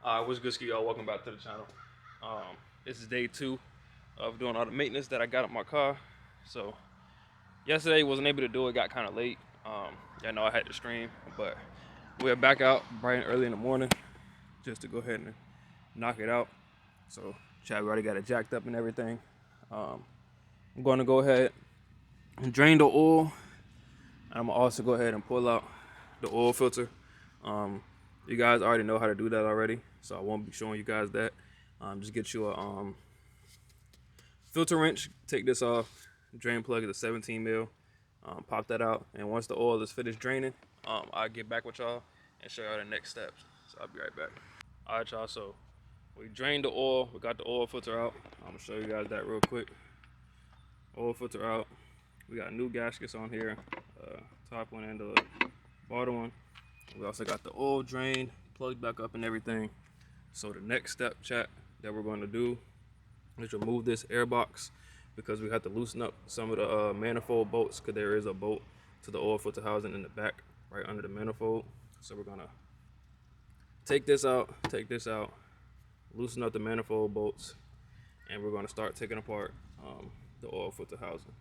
What's good, ski y'all? Welcome back to the channel. This is day 2 of doing all the maintenance that I got on my car. So yesterday wasn't able to do it, got kind of late. I know I had to stream, but we're back out bright and early in the morning just to go ahead and knock it out. So Chad, we already got it jacked up and everything. I'm going to go ahead and drain the oil. I'm gonna also go ahead and pull out the oil filter. You guys already know how to do that already, so I won't be showing you guys that. Just get you a filter wrench, take this off, drain plug is a 17 mil, pop that out, and once the oil is finished draining, I'll get back with y'all and show y'all the next steps. So I'll be right back. All right, y'all, so we drained the oil, we got the oil filter out. I'm gonna show you guys that real quick. Oil filter out. We got new gaskets on here, top one and the bottom one. We also got the oil drain plugged back up and everything. So the next step, chat, that we're going to do is remove this air box because we have to loosen up some of the manifold bolts because there is a bolt to the oil filter housing in the back right under the manifold. So we're gonna take this out, loosen up the manifold bolts, and we're gonna start taking apart the oil filter housing.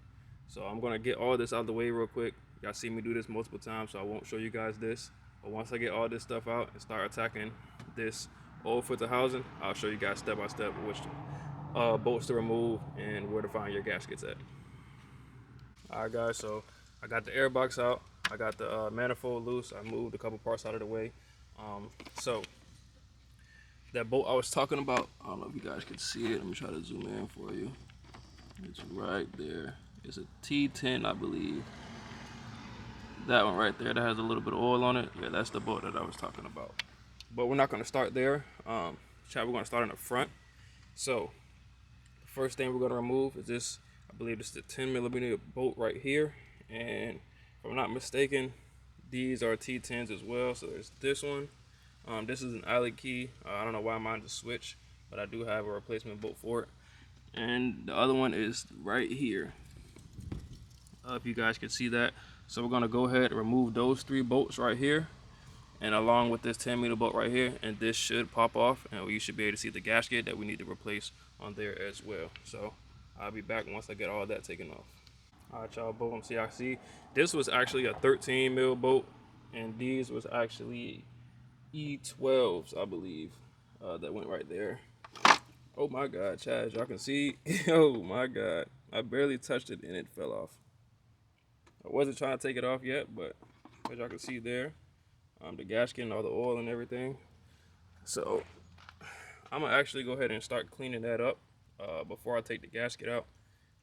So I'm gonna get all this out of the way real quick. Y'all see me do this multiple times, so I won't show you guys this. But once I get all this stuff out and start attacking this oil filter housing, I'll show you guys step by step which bolts to remove and where to find your gaskets at. All right, guys, so I got the air box out. I got the manifold loose. I moved a couple parts out of the way. So that bolt I was talking about, I don't know if you guys can see it. Let me try to zoom in for you. It's right there. It's a T10, I believe. That one right there that has a little bit of oil on it, yeah, that's the bolt that I was talking about. But we're not going to start there. Chat, we're going to start in the front. So the first thing we're going to remove is this. I believe this is the 10mm bolt right here, and if I'm not mistaken, these are T10s as well. So there's this one. This is an eyelet key. I don't know why mine is switched, but I do have a replacement bolt for it. And the other one is right here. If you guys can see that. So we're gonna go ahead and remove those 3 bolts right here, and along with this 10mm bolt right here, and this should pop off, and you should be able to see the gasket that we need to replace on there as well. So I'll be back once I get all that taken off. All right, y'all, boom. See, I see this was actually a 13mm bolt, and these was actually E12s, I believe, that went right there. Oh my God, Chaz, y'all can see. Oh my God, I barely touched it and it fell off. I wasn't trying to take it off yet, but as y'all can see there, the gasket and all the oil and everything. So I'm gonna actually go ahead and start cleaning that up before I take the gasket out,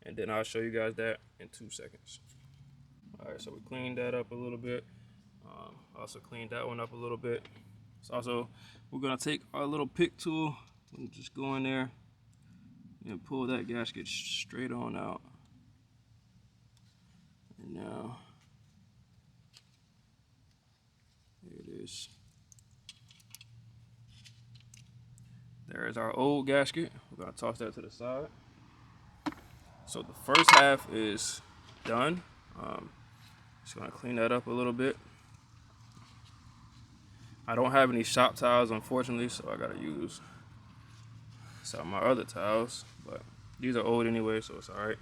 and then I'll show you guys that in 2 seconds. All right, so we cleaned that up a little bit. Also cleaned that one up a little bit. So also, we're gonna take our little pick tool and just go in there and pull that gasket straight on out. And now, here it is. There is our old gasket. We're gonna toss that to the side. So the first half is done. Just gonna clean that up a little bit. I don't have any shop towels, unfortunately, so I gotta use some of my other towels, but these are old anyway, so it's all right.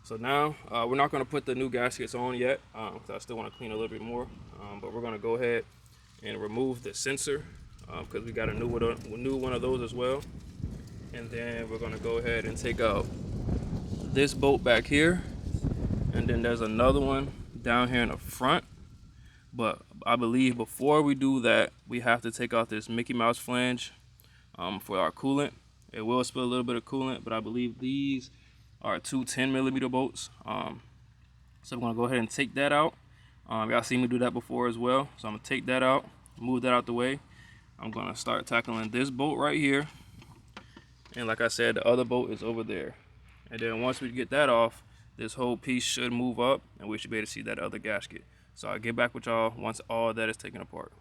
So now we're not gonna put the new gaskets on yet, because I still wanna clean a little bit more, but we're gonna go ahead and remove the sensor, because we got a new one of those as well. And then we're gonna go ahead and take out this bolt back here, and then there's another one down here in the front. But I believe before we do that, we have to take out this Mickey Mouse flange for our coolant. It will spill a little bit of coolant, but I believe these are 2 10mm bolts. So I'm gonna go ahead and take that out. Y'all seen me do that before as well. So I'm gonna take that out, move that out the way. I'm gonna start tackling this bolt right here. And like I said, the other bolt is over there. And then once we get that off, this whole piece should move up and we should be able to see that other gasket. So I'll get back with y'all once all that is taken apart.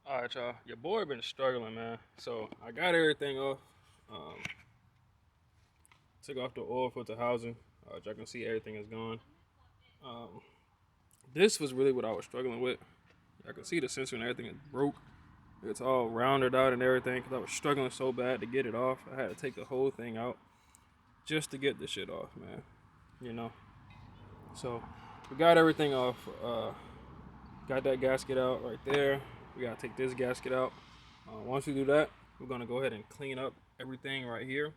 All right, y'all, your boy been struggling, man. So I got everything off. Took off the oil filter housing. Y'all can see everything is gone. This was really what I was struggling with. I can see the sensor and everything is broke. It's all rounded out and everything because I was struggling so bad to get it off. I had to take the whole thing out just to get this shit off, man. You know. So we got everything off. Got that gasket out right there. We gotta take this gasket out. Once we do that, we're gonna go ahead and clean up everything right here.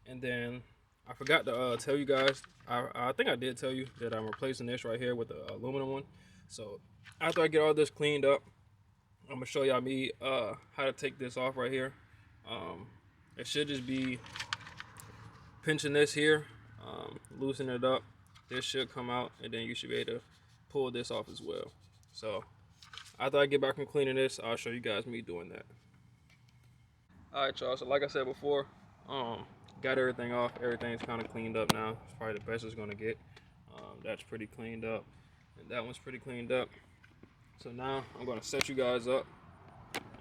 And then I forgot to tell you guys. I think I did tell you that I'm replacing this right here with the aluminum one. So after I get all this cleaned up, I'm gonna show y'all me how to take this off right here. It should just be pinching this here, loosen it up. This should come out, and then you should be able to pull this off as well. So after I get back from cleaning this, I'll show you guys me doing that. All right, y'all. So like I said before, got everything off. Everything's kind of cleaned up now. It's probably the best it's gonna get. That's pretty cleaned up, and that one's pretty cleaned up. So now I'm gonna set you guys up,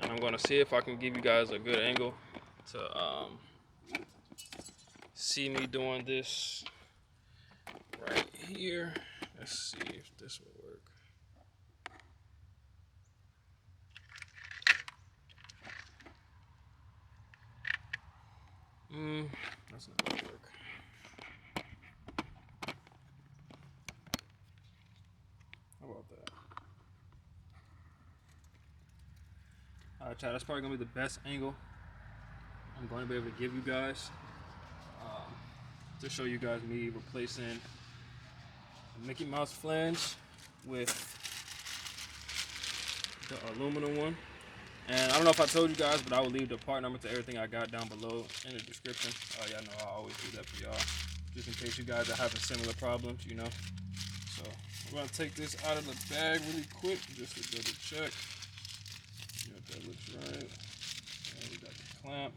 and I'm gonna see if I can give you guys a good angle to see me doing this right here. Let's see if this will work. That's not gonna work. How about that? Alright, chat, that's probably gonna be the best angle I'm going to be able to give you guys to show you guys me replacing the Mickey Mouse flange with the aluminum one. And I don't know if I told you guys, but I will leave the part number to everything I got down below in the description. Y'all know I always do that for y'all, just in case you guys are having similar problems, you know. So I'm gonna take this out of the bag really quick, just to double check. Yep, that looks right. And we got the clamp.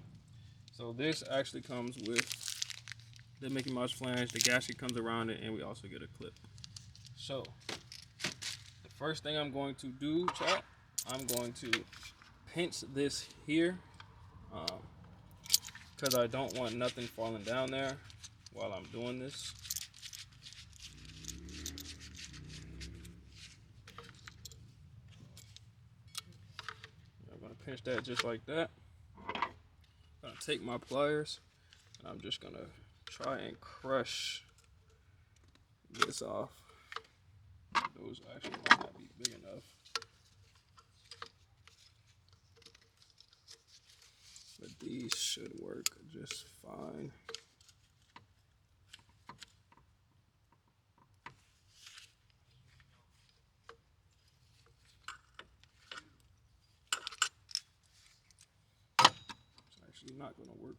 So this actually comes with the Mickey Mouse flange. The gasket comes around it, and we also get a clip. So the first thing I'm going to do, chat, I'm going to pinch this here because I don't want nothing falling down there while I'm doing this. I'm going to pinch that just like that. I'm going to take my pliers, and I'm just going to try and crush this off. Those actually might not be big enough. But these should work just fine. It's actually not going to work.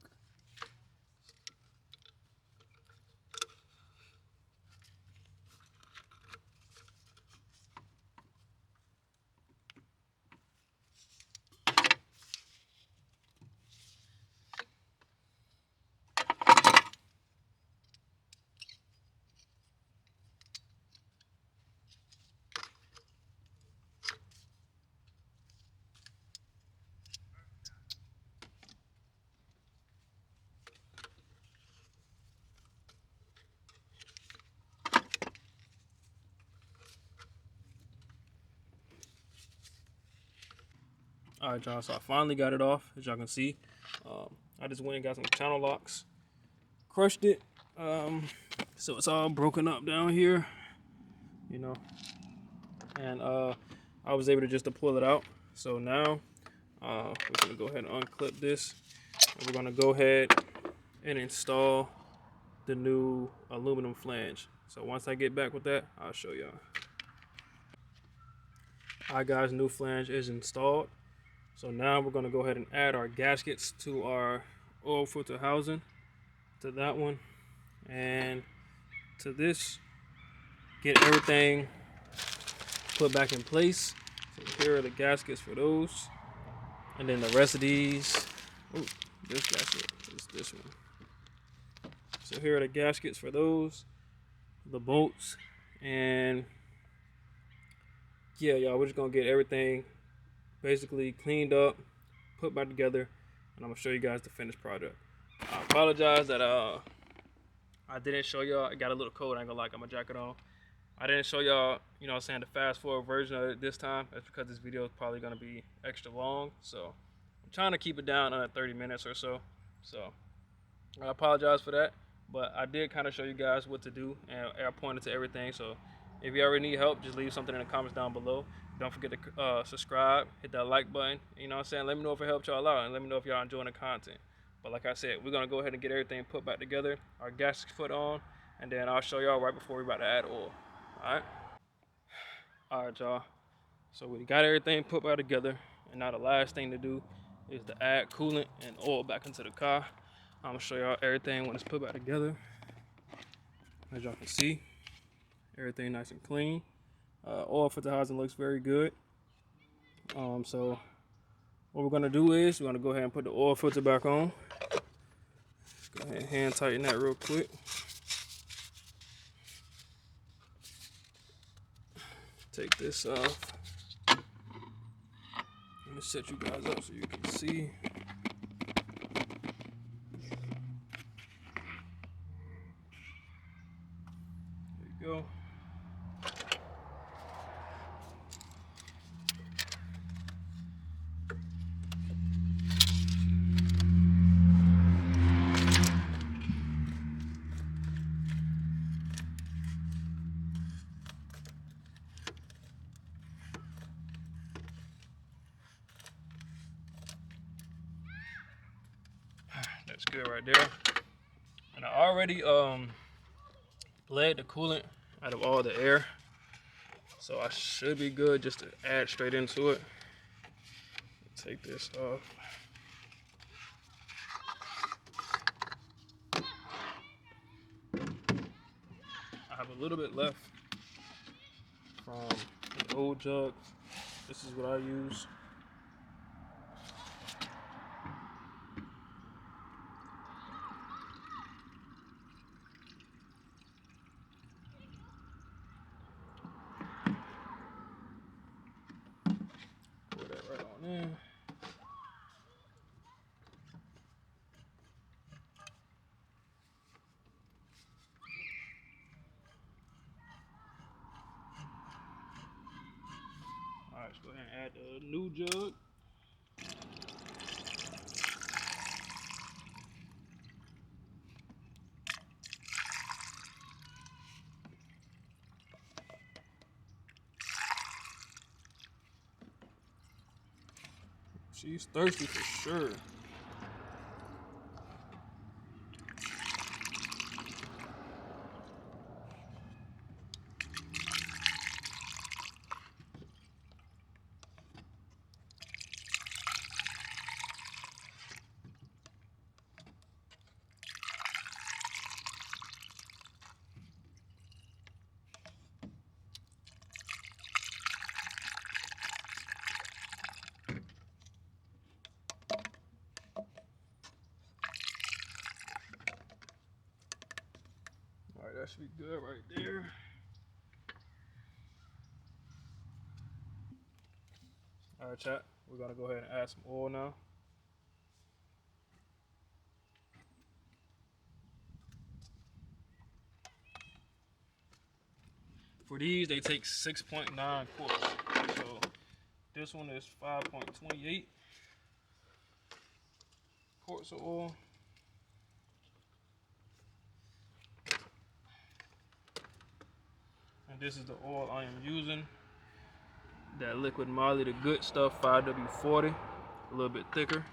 All right, y'all, so I finally got it off, as y'all can see. I just went and got some channel locks, crushed it, so it's all broken up down here, you know, and I was able to just to pull it out. So now we're gonna go ahead and unclip this, and we're gonna go ahead and install the new aluminum flange. So once I get back with that, I'll show y'all. All right, guys, new flange is installed. So now we're gonna go ahead and add our gaskets to our oil filter housing, to that one, and to this. Get everything put back in place. So here are the gaskets for those, and then the rest of these. Oh, this gasket is this one. So here are the gaskets for those, the bolts, and yeah, y'all, we're just gonna get everything basically cleaned up, put back together, and I'm gonna show you guys the finished project. I apologize that I didn't show y'all. I got a little cold. I ain't gonna lie, got my jacket on. I didn't show y'all, you know what I'm saying, the fast forward version of it this time. That's because this video is probably gonna be extra long. So I'm trying to keep it down under 30 minutes or so. So I apologize for that, but I did kind of show you guys what to do, and I pointed to everything. So if you ever need help, just leave something in the comments down below. Don't forget to subscribe, hit that like button. You know what I'm saying? Let me know if it helped y'all out, and let me know if y'all enjoying the content. But like I said, we're gonna go ahead and get everything put back together, our gaskets put on, and then I'll show y'all right before we're about to add oil. All right, y'all. So we got everything put back together, and now the last thing to do is to add coolant and oil back into the car. I'm gonna show y'all everything when it's put back together. As y'all can see, everything nice and clean. Oil filter housing looks very good. So what we're gonna do is we're gonna go ahead and put the oil filter back on. Just go ahead and hand tighten that real quick. Take this off. I'm gonna set you guys up so you can see. There you go. That's good right there. And I already bled the coolant out of all the air, so I should be good just to add straight into it. Take this off. I have a little bit left from the old jug. This is what I use. Pour that right on in. All right, let's go ahead and add the new jug. She's thirsty for sure. All right, that should be good right there. All right, chat, we're gonna go ahead and add some oil now. For these, they take 6.9 quarts. So this one is 5.28 quarts of oil. And this is the oil I am using. That liquid moly, the good stuff, 5W40, a little bit thicker.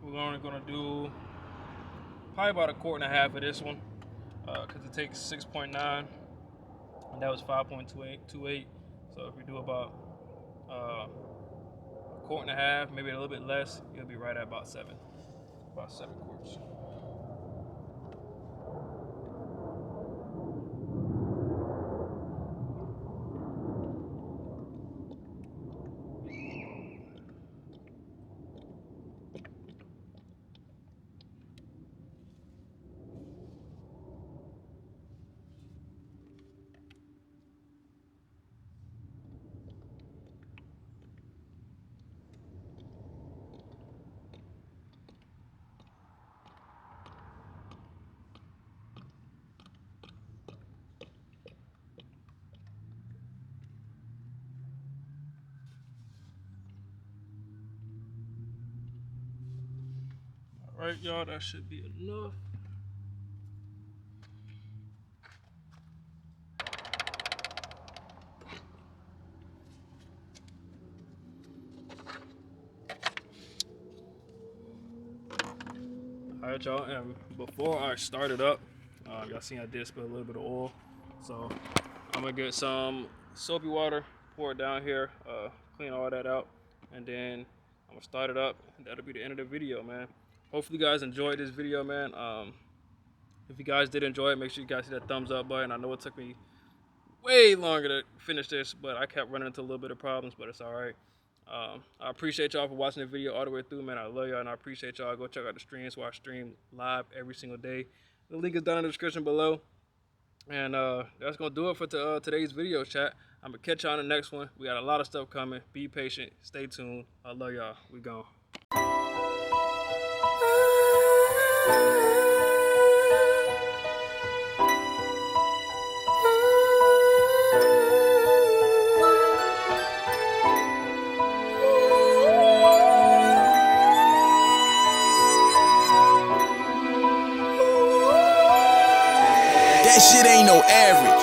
We're only gonna do probably about 1.5 quarts of this one, because it takes 6.9, and that was 5.28. So if we do about 1.5 quarts, maybe a little bit less, you'll be right at about 7 quarts. Alright, y'all, that should be enough. Alright, y'all, and before I start it up, y'all seen I did spill a little bit of oil, so I'm gonna get some soapy water, pour it down here, clean all that out, and then I'm gonna start it up. That'll be the end of the video, man. Hopefully you guys enjoyed this video, man. If you guys did enjoy it, make sure you guys hit that thumbs up button. I know it took me way longer to finish this, but I kept running into a little bit of problems, but it's all right. I appreciate y'all for watching the video all the way through, man. I love y'all, and I appreciate y'all. Go check out the streams, watch stream live every single day. The link is down in the description below. And that's going to do it for today's video, chat. I'm going to catch y'all in the next one. We got a lot of stuff coming. Be patient. Stay tuned. I love y'all. We gone. That shit ain't no average.